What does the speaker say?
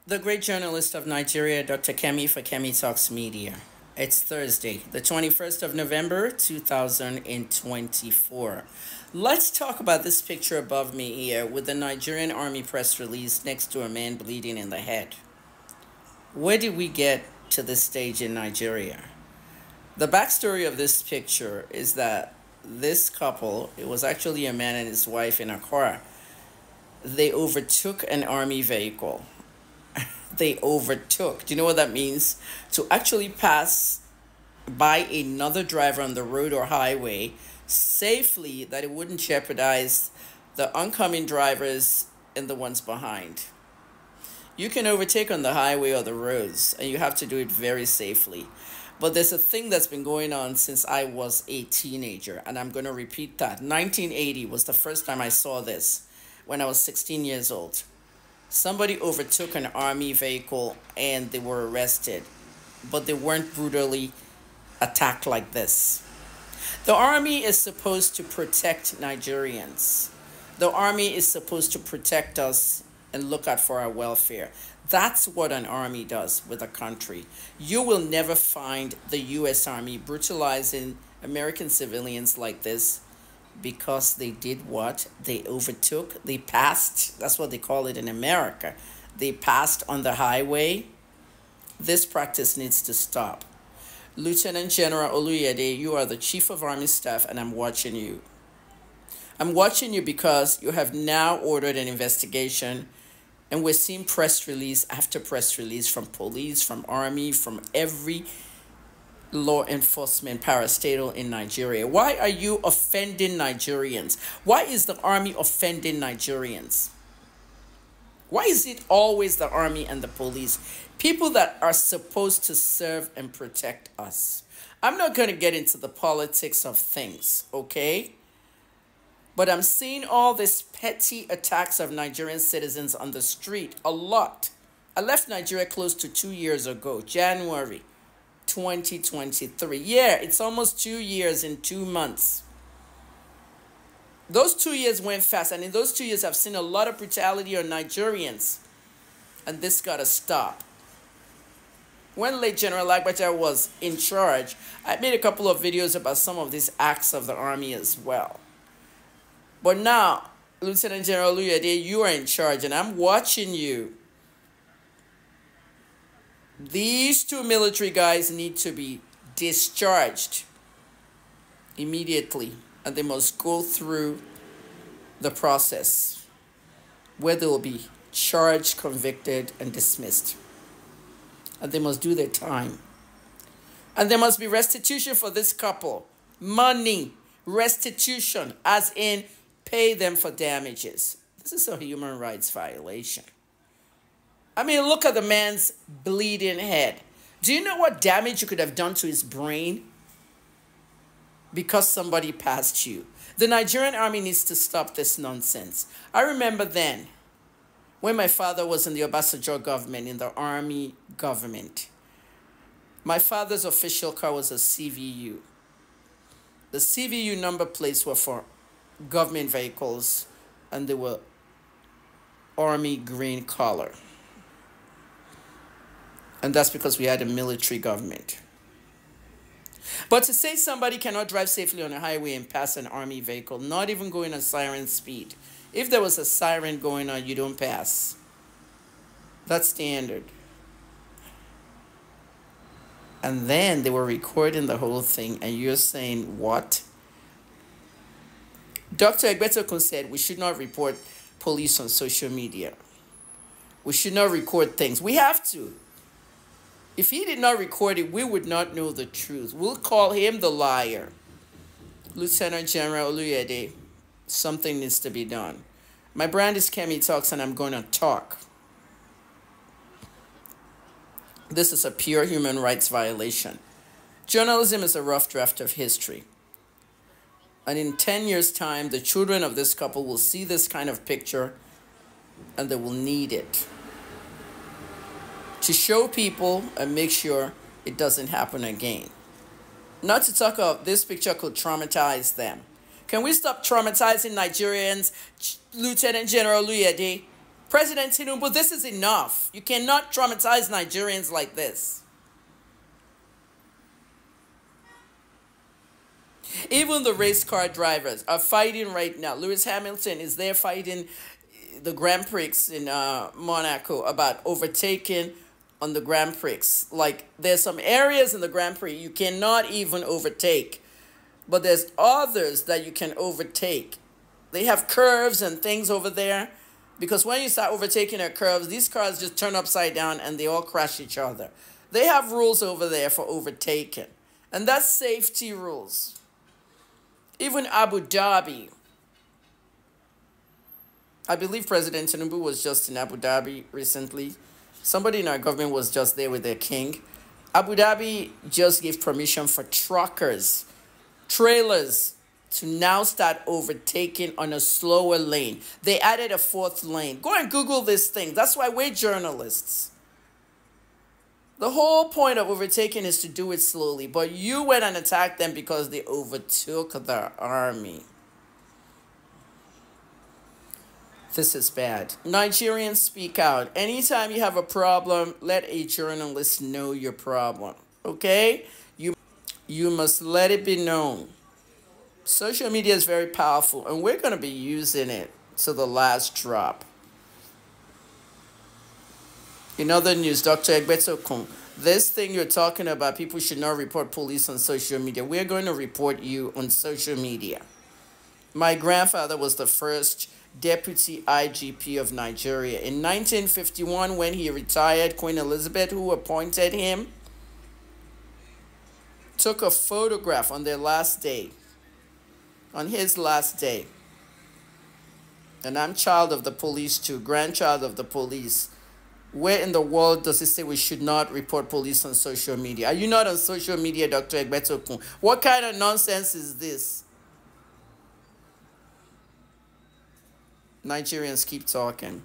The great journalist of Nigeria, Dr. Kemi for Kemi Talks Media. It's Thursday, the 21st of November, 2024. Let's talk about this picture above me here with the Nigerian Army press release next to a man bleeding in the head. Where did we get to this stage in Nigeria? The backstory of this picture is that this couple, it was actually a man and his wife in a car. They overtook an army vehicle. They overtook. Do you know what that means? To actually pass by another driver on the road or highway safely, that it wouldn't jeopardize the oncoming drivers and the ones behind. You can overtake on the highway or the roads, and you have to do it very safely. But there's a thing that's been going on since I was a teenager, and I'm going to repeat that. 1980 was the first time I saw this, when I was 16 years old. Somebody overtook an army vehicle and they were arrested, but they weren't brutally attacked like this. The army is supposed to protect Nigerians. The army is supposed to protect us and look out for our welfare. That's what an army does with a country. You will never find the U.S. Army brutalizing American civilians like this, because they did what? They overtook, they passed. That's what they call it in America. They passed on the highway. This practice needs to stop. Lieutenant General Oluyede, you are the Chief of Army Staff, and I'm watching you. I'm watching you because you have now ordered an investigation, and we're seeing press release after press release from police, from Army, from every law enforcement parastatal in Nigeria. Why are you offending Nigerians? Why is the army offending Nigerians? Why is it always the army and the police? People that are supposed to serve and protect us. I'm not going to get into the politics of things, okay? But I'm seeing all these petty attacks of Nigerian citizens on the street a lot. I left Nigeria close to 2 years ago, January 2023. Yeah, it's almost 2 years in 2 months. Those 2 years went fast, and in those 2 years, I've seen a lot of brutality on Nigerians, and this got to stop. When late General Lagbaja was in charge, I made a couple of videos about some of these acts of the army as well. But now, Lieutenant General Oluyede, you are in charge, and I'm watching you. These two military guys need to be discharged immediately, and they must go through the process where they will be charged, convicted, and dismissed. And they must do their time. And there must be restitution for this couple. Money, restitution, as in pay them for damages. This is a human rights violation. I mean, look at the man's bleeding head. Do you know what damage you could have done to his brain because somebody passed you? The Nigerian army needs to stop this nonsense. I remember then, when my father was in the Obasanjo government, in the army government, my father's official car was a CVU. The CVU number plates were for government vehicles, and they were army green color. And that's because we had a military government. But to say somebody cannot drive safely on a highway and pass an army vehicle, not even going at siren speed. If there was a siren going on, you don't pass. That's standard. And then they were recording the whole thing, and you're saying, what? Dr. Egbetokun said we should not report police on social media. We should not record things. We have to. If he did not record it, we would not know the truth. We'll call him the liar. Lieutenant General Oluyede, something needs to be done. My brand is Kemi Talks, and I'm going to talk. This is a pure human rights violation. Journalism is a rough draft of history. And in 10 years' time, the children of this couple will see this kind of picture, and they will need it to show people and make sure it doesn't happen again. Not to talk of this picture could traumatize them. Can we stop traumatizing Nigerians? Lieutenant General Oluyede, President Tinubu, this is enough. You cannot traumatize Nigerians like this. Even the race car drivers are fighting right now. Lewis Hamilton is there fighting the Grand Prix in Monaco about overtaking on the Grand Prix. Like, there's some areas in the Grand Prix you cannot even overtake, but there's others that you can overtake. They have curves and things over there, because when you start overtaking at curves, these cars just turn upside down and they all crash each other. They have rules over there for overtaking, and that's safety rules. Even Abu Dhabi, I believe President Tinubu was just in Abu Dhabi recently. Somebody in our government was just there with their king. Abu Dhabi just gave permission for truckers, trailers, to now start overtaking on a slower lane. They added a fourth lane. Go and Google this thing. That's why we're journalists. The whole point of overtaking is to do it slowly, but you went and attacked them because they overtook the army. This is bad. Nigerians, speak out. Anytime you have a problem, let a journalist know your problem. Okay? You must let it be known. Social media is very powerful, and we're going to be using it to the last drop. In other news, Dr. Egbetokun, this thing you're talking about, people should not report police on social media. We're going to report you on social media. My grandfather was the first deputy IGP of Nigeria. In 1951, when he retired, Queen Elizabeth, who appointed him, took a photograph on their last day, on his last day. And I'm child of the police too, grandchild of the police. Where in the world does it say we should not report police on social media? Are you not on social media, Dr. Egbetokun? What kind of nonsense is this? Nigerians, keep talking.